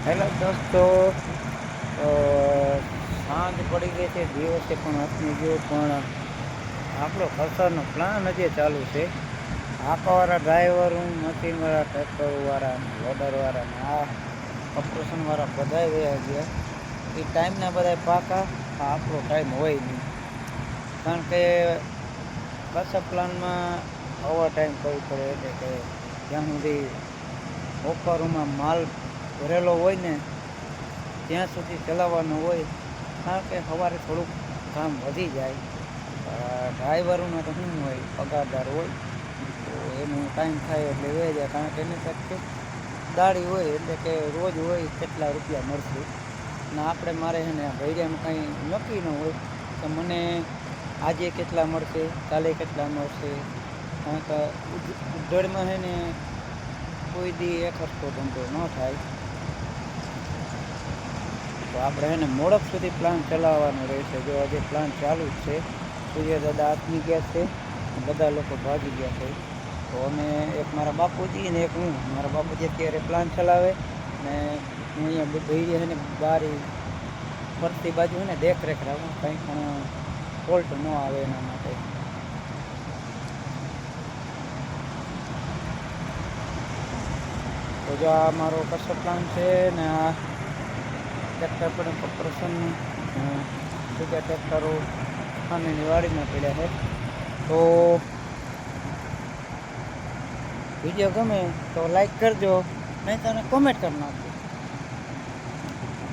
Hello દોસ્તો, તો સાંજ પડી ગઈ છે, દિવસે પણ આપની ગયો, પણ આપણો ખર્ચરનો પ્લાન હજી ચાલુ છે. આંકવાળા ડ્રાઈવર, મશીનવાળા, ટ્રેક્ટરવાળા, લોડરવાળા, આ ઓપરેશનવાળા બધા વયા ગયા. એ ટાઈમના બધા પાકા, આપણો ટાઈમ હોય નહીં. કારણ કે કસા પ્લાનમાં ઓવર ટાઈમ કરવું પડે, એટલે કે જ્યાં સુધી ઓફરોમાં માલ ભરેલો હોય ને ત્યાં સુધી ચલાવવાનું હોય. કારણ કે સવારે થોડુંક કામ વધી જાય. ડ્રાઈવરોને તો શું હોય, પગારદાર હોય, તો એનું ટાઈમ થાય એટલે વે જાય. કારણ કે એને કંઈક દાડી હોય, એટલે કે રોજ હોય કેટલા રૂપિયા મળશે. અને આપણે મારે છે ને ભૈરિયાનું કાંઈ નક્કી ન હોય કે મને આજે કેટલા મળશે, કાલે કેટલા મળશે. કારણ કે ઉધડમાં છે ને કોઈ દી એક હરખો ધંધો ન થાય. તો આપણે એને મોડક સુધી પ્લાન ચલાવવાનો રહેશે. જો હજી પ્લાન ચાલુ જ છે. સૂર્યદાદા આથમી ગયા છે, બધા લોકો ભાગી ગયા છે. તો અમે એક મારા બાપુજી ને એક હું, મારા બાપુજી અત્યારે પ્લાન ચલાવે ને હું અહીંયા ભૈરિયા છે ને બારી ફરતી બાજુ છે ને દેખરેખ રાખું, કંઈ પણ ફોલ્ટ ન આવે એના માટે. તો જો આ મારો કશો પ્લાન છે ને આ ટ્રેક્ટર પણ ઓપરેશનનું બીજા ટ્રેક્ટરો સામેની વાડીમાં પડ્યા છે. તો વિડીયો ગમે તો લાઈક કરજો, નહીં તો કોમેન્ટ કરી નાખજો.